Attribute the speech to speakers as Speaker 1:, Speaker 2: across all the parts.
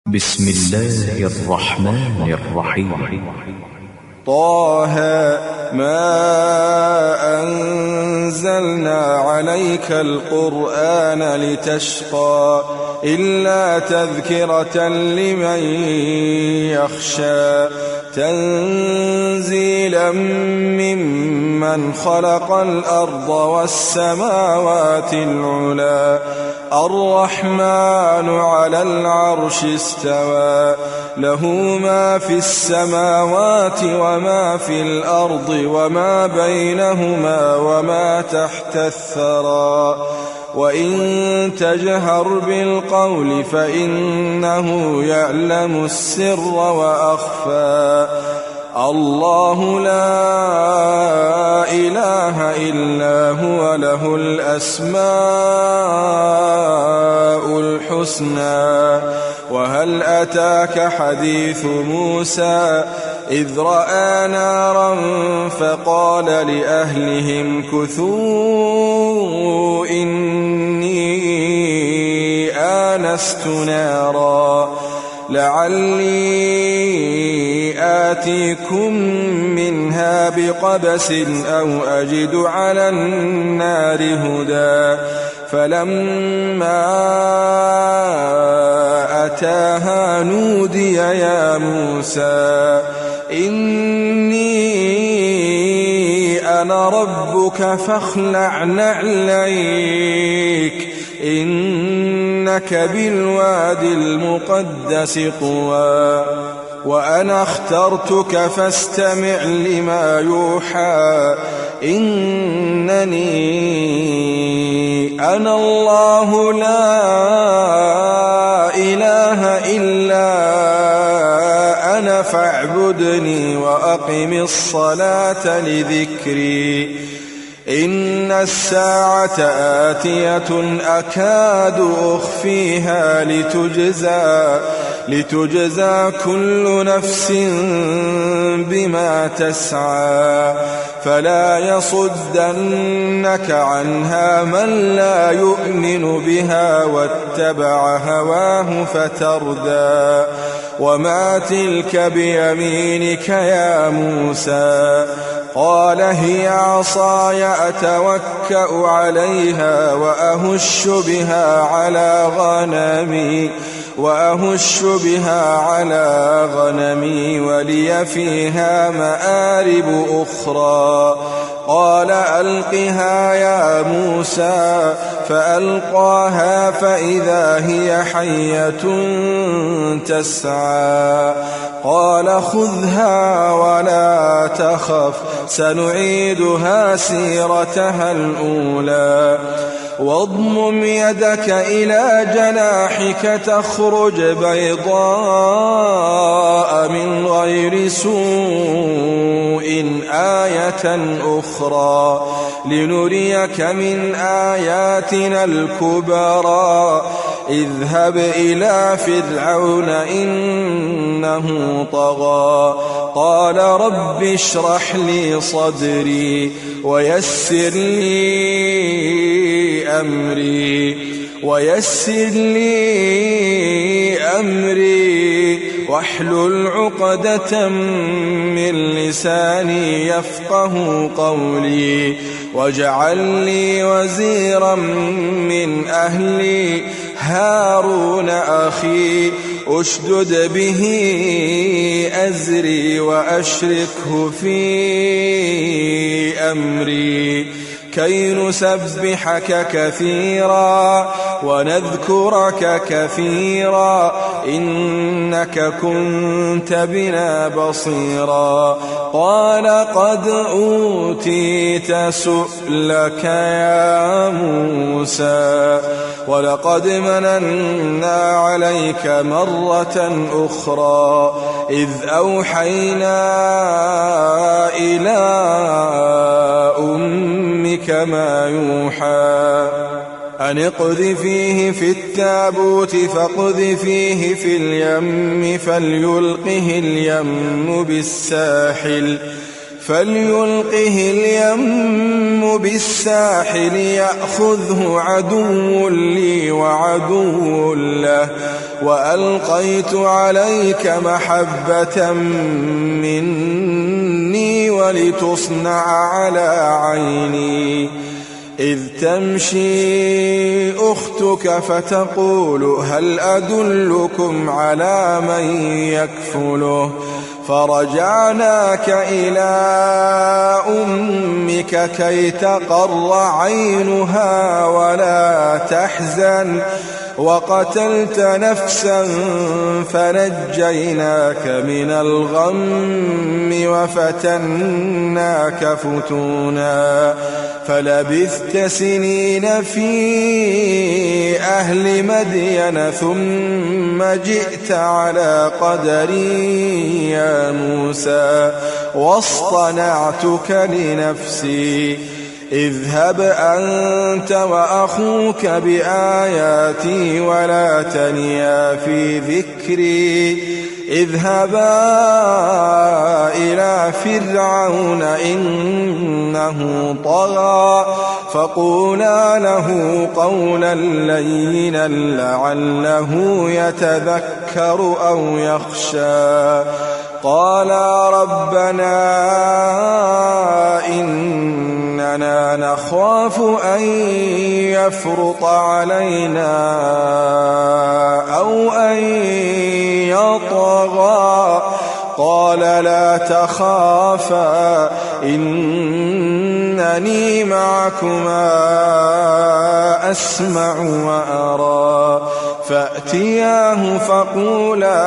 Speaker 1: بسم الله الرحمن الرحيم.
Speaker 2: طه ما أنزلنا عليك القرآن لتشقى إلا تذكرة لمن يخشى تنزيلا ممن خلق الأرض والسماوات العلى الرحمن على العرش استوى له ما في السماوات وما في الأرض وما بينهما وما تحت الثرى وإن تجهر بالقول فإنه يعلم السر وأخفى الله لا إله إلا هو له الأسماء الحسنى وهل أتاك حديث موسى إذ رأى نارا فقال لأهلهم كثوا إني آنست نارا لعلي آتيكم منها بقبس أو أجد على النار هدى فلما أتاها نودي يا موسى إني أنا ربك فاخلع نعليك إنك بالواد المقدس طوى وأنا اخترتك فاستمع لما يوحى إنني أنا الله لا إله إلا أنا فاعبدني وأقم الصلاة لذكري إن الساعة آتية أكاد أخفيها لتجزى كل نفس بما تسعى فلا يصدنك عنها من لا يؤمن بها واتبع هواه فتردى وما تلك بيمينك يا موسى قال هي عصاي أتوكأ عليها وأهش بها على غنمي ولي فيها مآرب أخرى قال ألقها يا موسى فألقاها فإذا هي حية تسعى قال خذها ولا تخف سنعيدها سيرتها الأولى واضمم يدك إلى جناحك تخرج بيضاء من غير سوء آية أخرى لنريك من آياتنا الكبرى اذهب إلى فرعون إنه طغى قال رب اشرح لي صدري ويسر لي أمري واحلل عقدة من لساني يفقه قولي واجعل لي وزيرا من أهلي هارون أخي أشدد به أزري وأشركه في أمري كي نسبحك كثيرا ونذكرك كثيرا إنك كنت بنا بصيرا قال قد أوتيت سؤلك يا موسى ولقد مننا عليك مرة أخرى إذ أوحينا إلى أمك ما يوحى أن اقذفيه في التابوت فاقذفيه في اليم فليلقه اليم بالساحل فليلقه اليم بالساحل يأخذه عدو لي وعدو له وألقيت عليك محبة مني ولتصنع على عيني إذ تمشي أختك فتقول هل أدلكم على من يكفله فرجعناك إلى أمك كي تقر عينها ولا تحزن وقتلت نفسا فنجيناك من الغم وفتناك فتونا فلبثت سنين في أهل مدين ثم جئت على قدري يا موسى واصطنعتك لنفسي اذهب أنت وأخوك بآياتي ولا تنيا في ذكري اذهبا إلى فرعون إنه طغى فقولا له قولا لينا لعله يتذكر أو يخشى قالا ربنا إننا نخاف أن يفرط علينا أو أن يطغى قال لا تخافا إنني معكما أسمع وأرى فأتياه فقولا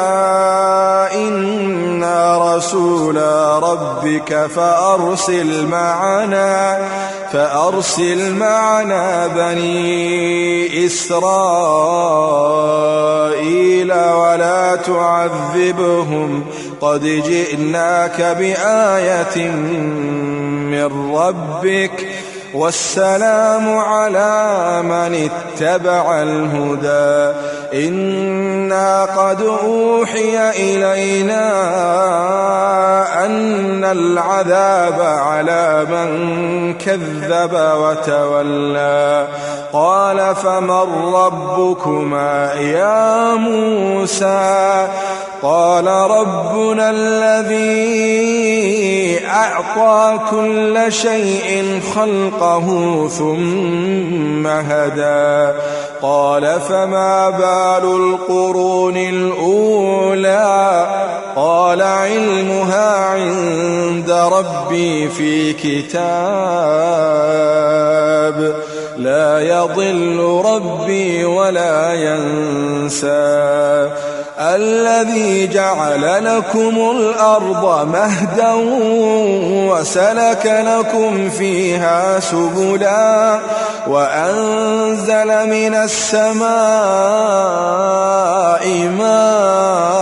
Speaker 2: إنا رسولا ربك فأرسل معنا بني إسرائيل ولا تعذبهم قد جئناك بآية من ربك والسلام على من اتبع الهدى إنا قد أوحي إلينا أن العذاب على من كذب وتولى قال فمن ربكما يا موسى قال ربنا الذي أعطى كل شيء خلقه ثم هدى قال فما بال القرون الأولى قال علمها عند ربي في كتاب لا يضل ربي ولا ينسى الذي جعل لكم الأرض مهدا وسلك لكم فيها سبلا وأنزل من السماء ماء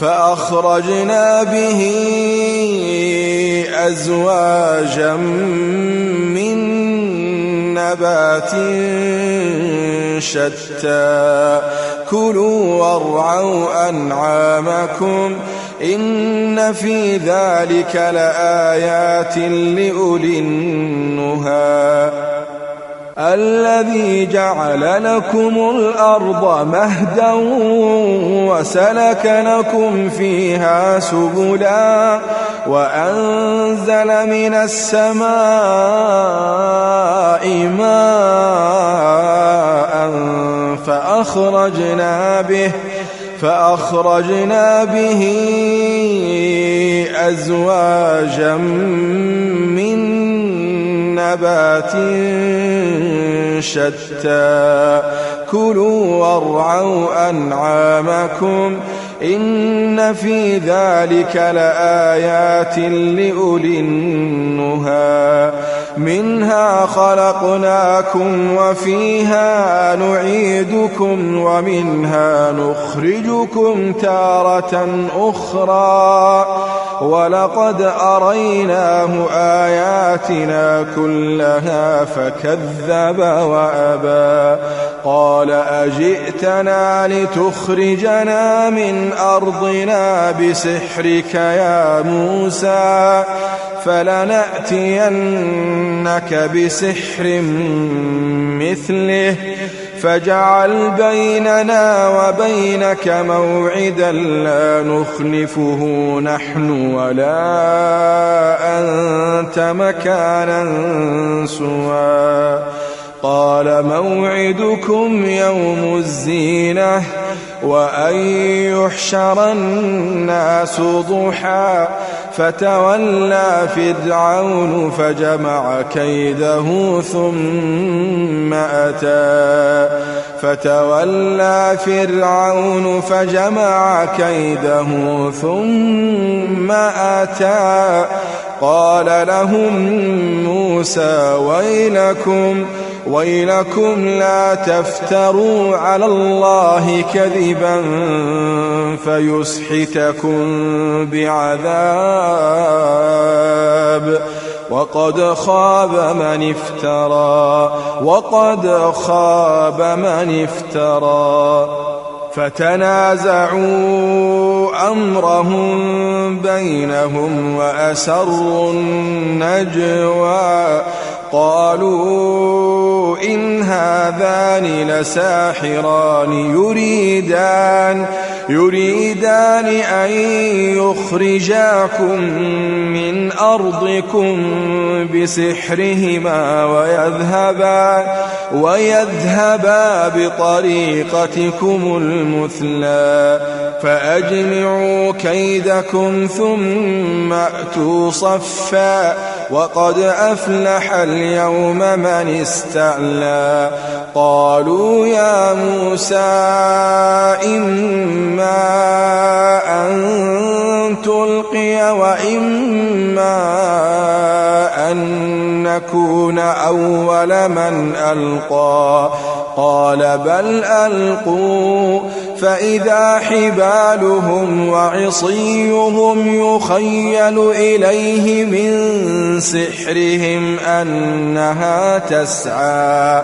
Speaker 2: فأخرجنا به أزواجا من نبات شتى كلوا وارعوا أنعامكم إن في ذلك لآيات لأولي النهى الذي جعل لكم الأرض مهدا وسلك لكم فيها سبلا وأنزل من السماء ماء فأخرجنا به أزواجا من نبات شتى كلوا وارعوا أنعامكم إن في ذلك لآيات لأولي النهى منها خلقناكم وفيها نعيدكم ومنها نخرجكم تارة أخرى ولقد أريناه آياتنا كلها فكذب وأبى قال أجئتنا لتخرجنا من أرضنا بسحرك يا موسى فلنأتينك بسحر مثله فاجعل بيننا وبينك موعدا لا نخلفه نحن ولا أنت مكانا سوى قال موعدكم يوم الزينة وأن يحشر الناس ضحى فتولى فرعون فجمع كيده ثم أتى قال لهم موسى ويلكم لا تفتروا على الله كذبا فيسحتكم بعذاب وقد خاب من افترى فتنازعوا أمرهم بينهم وأسروا النجوى قالوا إن هذان لساحران يريدان أن يخرجاكم من أرضكم بسحرهما ويذهبا بطريقتكم المثلى فأجمعوا كيدكم ثم أتوا صفا وقد أفلح اليوم من استعلى قالوا يا موسى إما أن تلقي وإما أن نكون أول من ألقى قال بل ألقوا فإذا حبالهم وعصيهم يخيل إليه من سحرهم أنها تسعى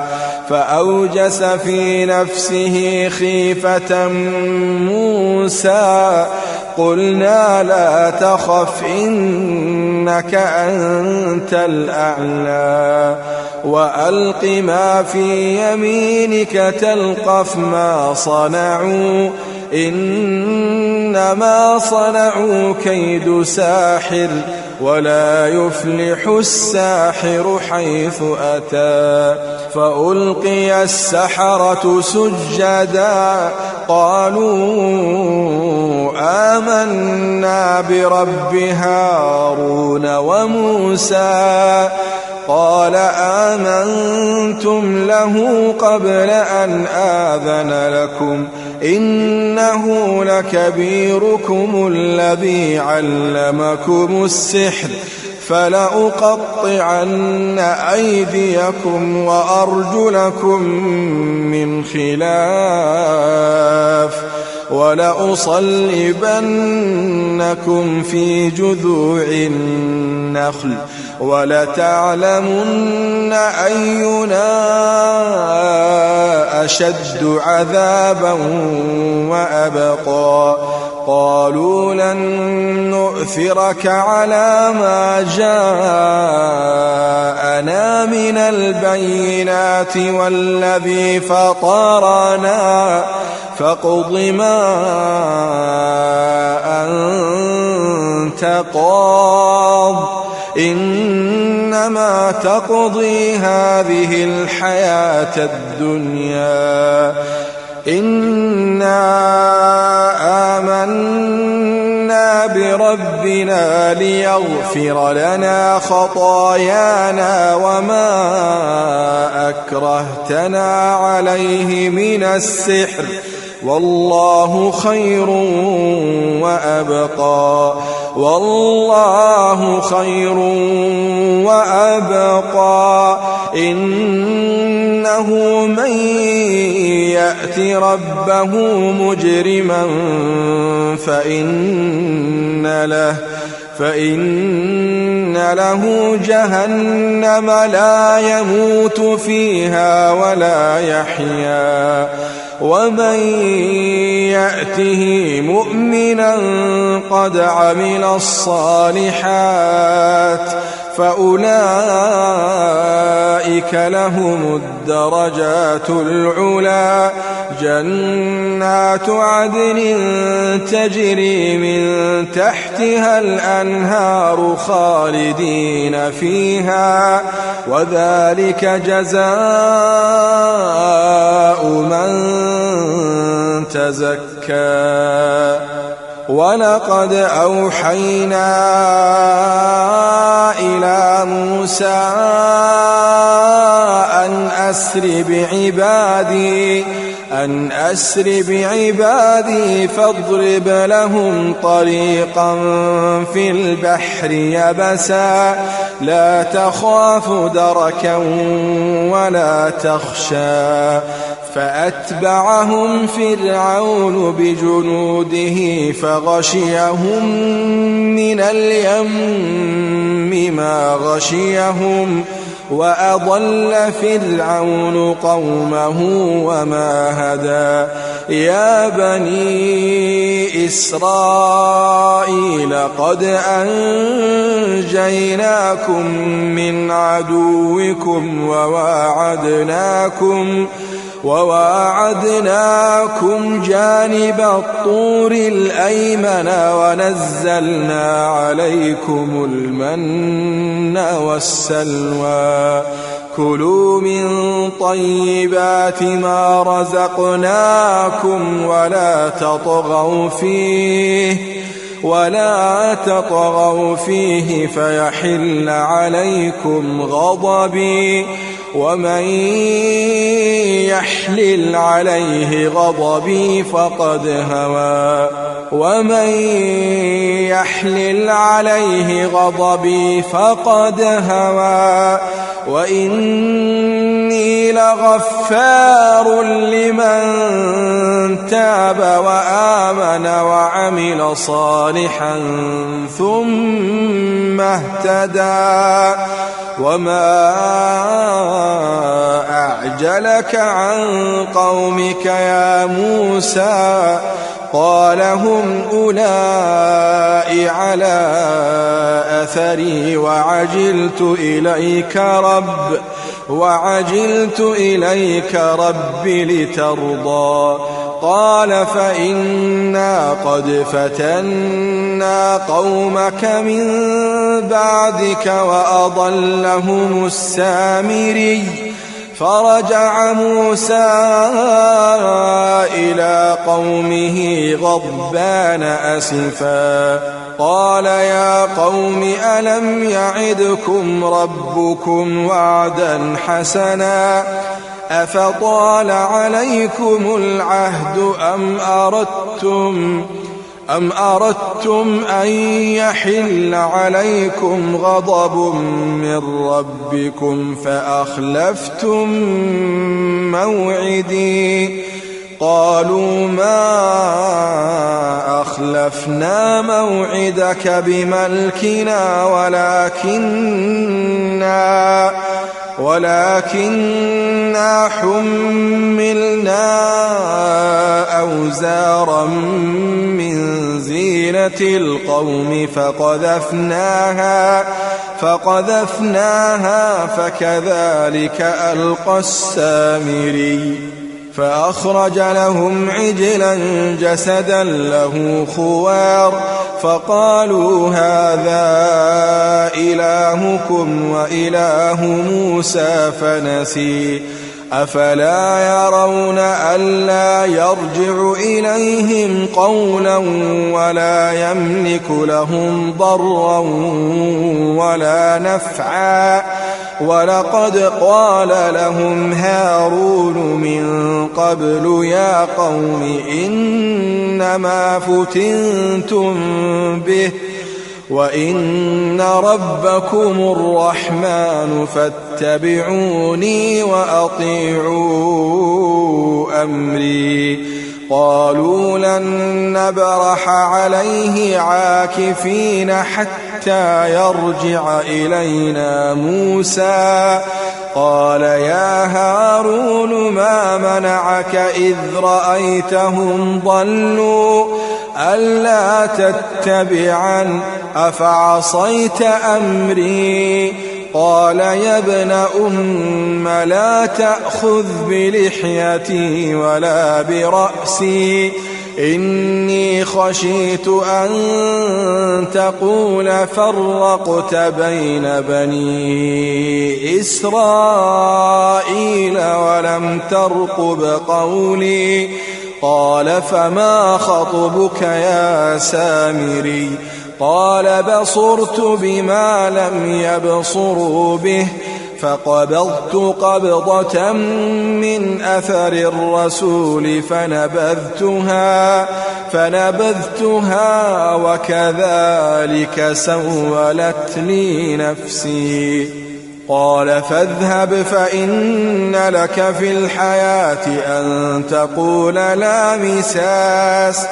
Speaker 2: فأوجس في نفسه خيفة موسى قلنا لا تخف إنك أنت الأعلى وألق ما في يمينك تلقف ما صنعوا إنما صنعوا كيد ساحر ولا يفلح الساحر حيث أتى فألقي السحرة سجدا قالوا آمنا برب هارون وموسى قال آمنتم له قبل أن آذن لكم إنه لكبيركم الذي علمكم السحر فلأقطعن أيديكم وأرجلكم من خلاف ولأصلبنكم في جذوع النخل ولتعلمن أينا أشد عذابا وأبقى قالوا لن نؤثرك على ما جاءنا من البينات والذي فطرنا فاقض ما أنت قاض إنما تقضي هذه الحياة الدنيا إنا آمنا بربنا ليغفر لنا خطايانا وما أكرهتنا عليه من السحر والله خير وأبقى إنه من يأت فإن له جهنم لا يموت فيها ولا يحيا ومن يأته مؤمنا قد عمل الصالحات فأولئك لهم الدرجات العلى جنات عدن تجري من تحتها الأنهار خالدين فيها وذلك جزاء من تزكى ولقد أوحينا إلى موسى أن أسر بعبادي فاضرب لهم طريقا في البحر يبسا لا تخاف دركا ولا تخشى فأتبعهم فرعون بجنوده فغشيهم من اليم ما غشيهم وأضل فرعون قومه وما هدى يا بني إسرائيل قد أنجيناكم من عدوكم وواعدناكم جانب الطور الأيمن ونزلنا عليكم المن والسلوى كلوا من طيبات ما رزقناكم ولا تطغوا فيه فيحل عليكم غضبي ومن يحلل عليه غضبي فقد هوى وإني لغفار لمن تاب وآمن وعمل صالحا ثم اهتدى وما أعجلك عن قومك يا موسى قال هم أولئك على أثري وعجلت إليك رب لترضى قال فإنا قد فتنا قومك من بعدك وأضلهم السامري فرجع موسى إلى قومه غضبان أسفا قال يا قوم ألم يعدكم ربكم وعدا حسنا أفطال عليكم العهد أم أردتم أن يحل عليكم غضب من ربكم فأخلفتم موعدي قالوا ما أخلفنا موعدك بملكنا ولكننا حملنا أوزارا من زينة القوم فقذفناها فكذلك ألقى السامري فأخرج لهم عجلا جسدا له خوار فقالوا هذا إلهكم وإله موسى فنسي أفلا يرون ألا يرجع إليهم قولا ولا يملك لهم ضرا ولا نفعا ولقد قال لهم هارون من قبل يا قوم إنما فتنتم به وإن ربكم الرحمن فاتبعوني وأطيعوا أمري قالوا لن نبرح عليه عاكفين حتى حتى يرجع إلينا موسى. قال يا هارون ما منعك إذ رأيتهم ضلوا ألا تتبعن أفعصيت أمري؟ قال يا ابن أم لا تأخذ بلحيتي ولا برأسي إني خشيت أن تقول فرقت بين بني إسرائيل ولم ترقب قولي. قال فما خطبك يا سامري؟ قال بصرت بما لم يبصروا به فقبضت قبضة من أثر الرسول فنبذتها وكذلك سولت لي نفسي. قال فاذهب فإن لك في الحياة أن تقول لا مساس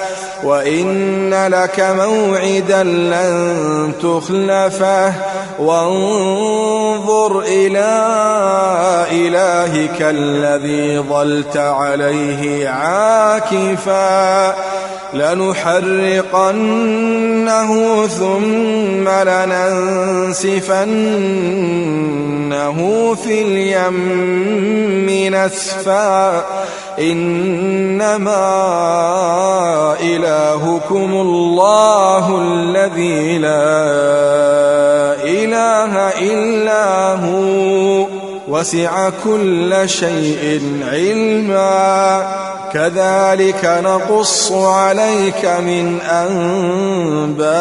Speaker 2: وإن لك موعدا لن تخلفه وانظر إلى إلهك الذي ظلت عليه عاكفا لنحرقنه ثم لننسفنه في اليم نسفا إنما إلهكم الله الذي لا إله إلا هو وسع كل شيء علما كذلك نقص عليك من أنباء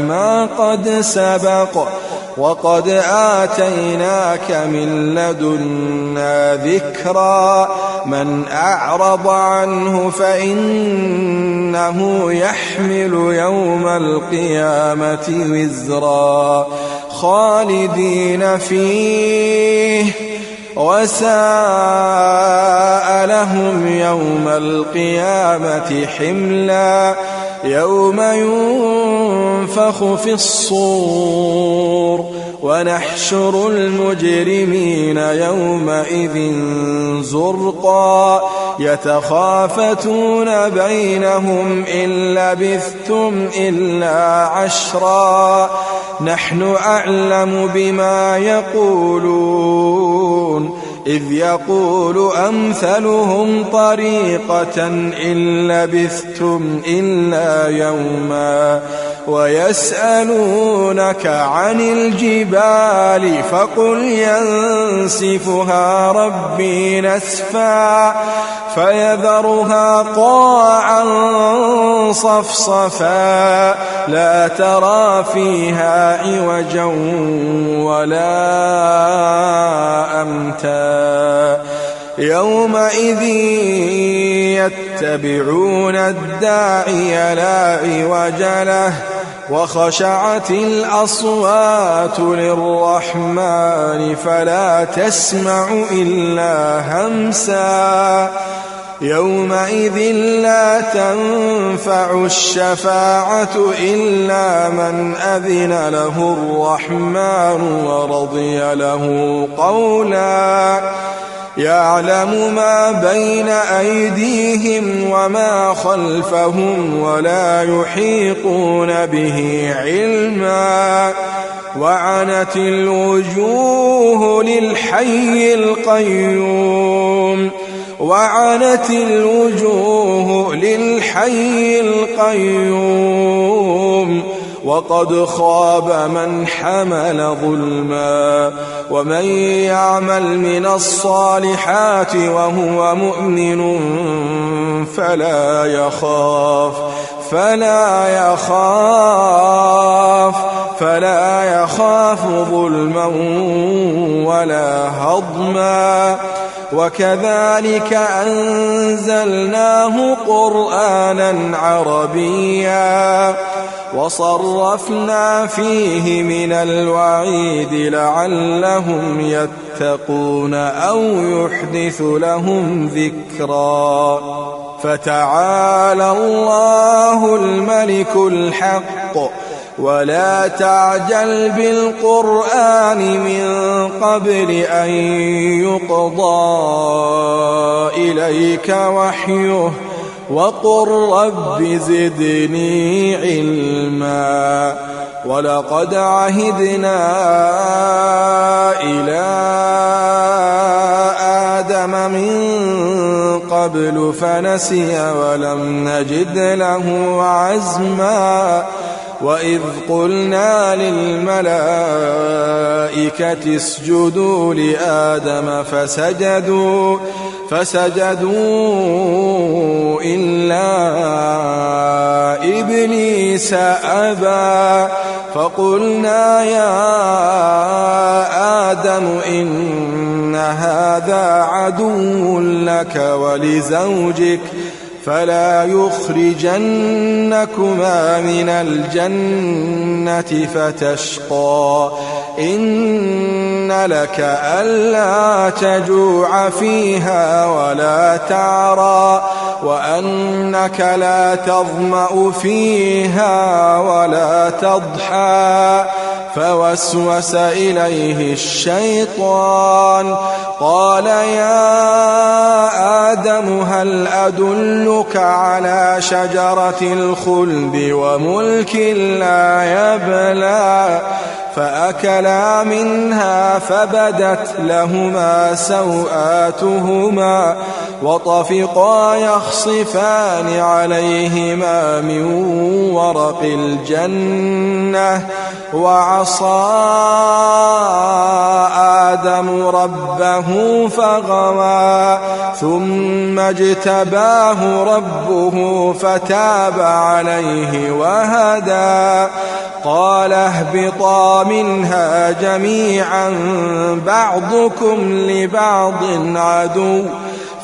Speaker 2: ما قد سبق وقد آتيناك من لدنا ذكرا من أعرض عنه فإنه يحمل يوم القيامة وزرا خالدين فيه وساء لهم يوم القيامة حملا يوم ينفخ في الصور ونحشر المجرمين يومئذ زرقا يتخافتون بينهم إن لبثتم إلا عشرا نحن أعلم بما يقولون إذ يقول أمثلهم طريقة إن لبثتم إلا يوما ويسألونك عن الجبال فقل ينسفها ربي نسفا فيذرها قاعا صفصفا لا ترى فيها عوجا ولا أمتا يومئذ يتبعون الداعي لا عوج له وخشعت الأصوات للرحمن فلا تسمع إلا همسا يومئذ لا تنفع الشفاعة إلا من أذن له الرحمن ورضي له قولا يعلم ما بين أيديهم وما خلفهم ولا يحيطون به علما وعنت الوجوه للحي القيوم وقد خاب من حمل ظلما ومن يعمل من الصالحات وهو مؤمن فلا يخاف ظلما ولا هضما وكذلك أنزلناه قرآنا عربيا وصرفنا فيه من الوعيد لعلهم يتقون أو يحدث لهم ذكرا فتعالى الله الملك الحق ولا تعجل بالقرآن من قبل أن يقضى إليك وحيه وقل رب زدني علما ولقد عهدنا إلى آدم من قبل فنسي ولم نجد له عزما وإذ قلنا للملائكة اسجدوا لآدم فسجدوا إلا إبليس أبى فقلنا يا آدم إن هذا عدو لك ولزوجك فلا يخرجنكما من الجنة فتشقى إن لك ألا تجوع فيها ولا تعرى وأنك لا تظمأ فيها ولا تضحى فوسوس إليه الشيطان قال يا آدم هل أدلك على شجرة الخلد وملك لا يبلى فأكلا منها فبدت لهما سوآتهما وطفقا يخصفان عليهما من ورق الجنة وعصى آدم ربه فغوى ثم اجتباه ربه فتاب عليه وهدى قال اهبطا منها جميعا بعضكم لبعض عدو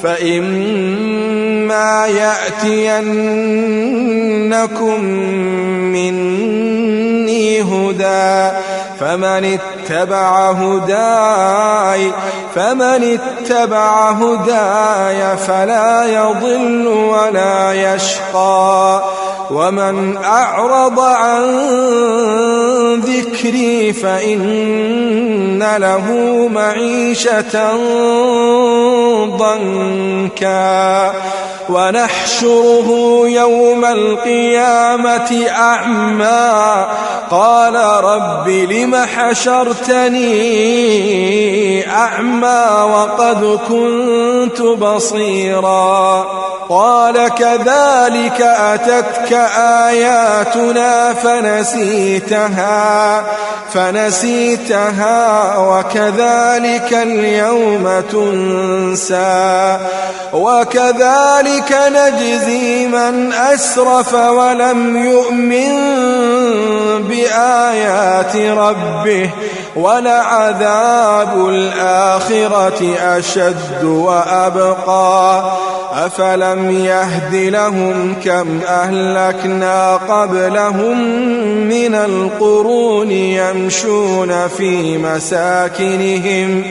Speaker 2: فإما يأتينكم مني هدى فمن اتبع هداي فلا يضل ولا يشقى ومن أعرض عن ذكري فإن له معيشة ضنكا ونحشره يوم القيامة أعمى قال رب لم حشرتني أعمى وقد كنت بصيرا قال كذلك أتتك آياتنا فنسيتها وكذلك اليوم تنسى وكذلك نجزي من أسرف ولم يؤمن بآيات ربه ولعذاب الآخرة أشد وأبقى أفلم يهد لهم كم أهلكنا قبلهم من القرون يمشون في مساكنهم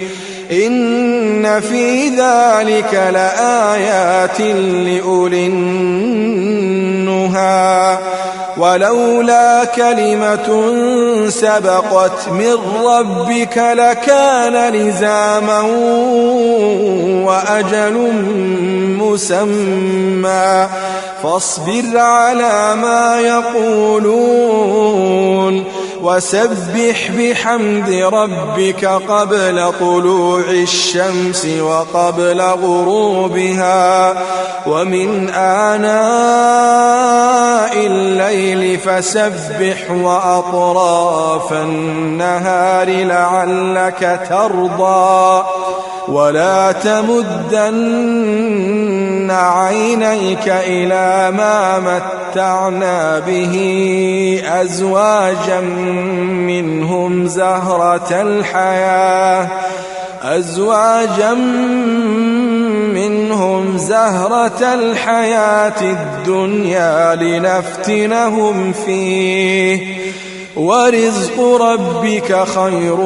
Speaker 2: إن في ذلك لآيات لأولي النهى ولولا كلمة سبقت من ربك لكان لزاما وأجل مسمى فاصبر على ما يقولون وسبح بحمد ربك قبل طلوع الشمس وقبل غروبها ومن آناء الليل فسبح وأطراف النهار لعلك ترضى ولا تمدن عينيك إلى ما متعنا به أزواجا منهم زهرة الحياة الدنيا لنفتنهم فيه ورزق ربك خير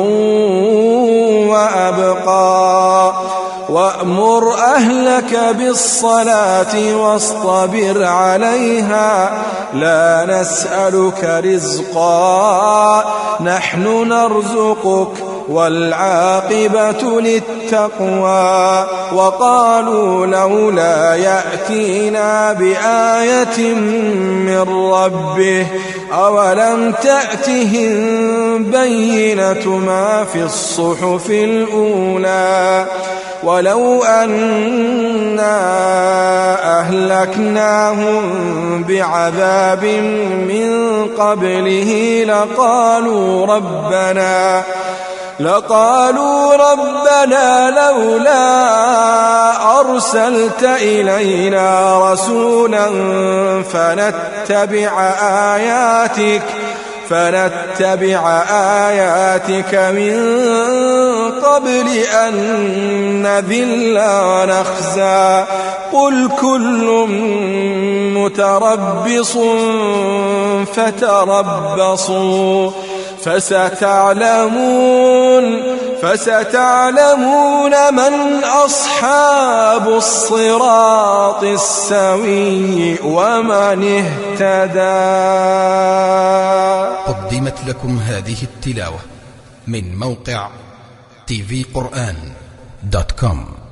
Speaker 2: وأبقى وأمر أهلك بالصلاة واصطبر عليها لا نسألك رزقا نحن نرزقك والعاقبة للتقوى وقالوا لولا يأتينا بآية من ربه أولم تأتهم بينة ما في الصحف الأولى ولو أنا أهلكناهم بعذاب من قبله لقالوا ربنا لولا أرسلت إلينا رسولا فنتبع آياتك من قبل أن نذل ونخزى قل كل متربص فتربصوا فستعلمون من أصحاب الصراط السوي ومن اهتدى.
Speaker 3: قدمت لكم هذه التلاوة من موقع tvquran.com.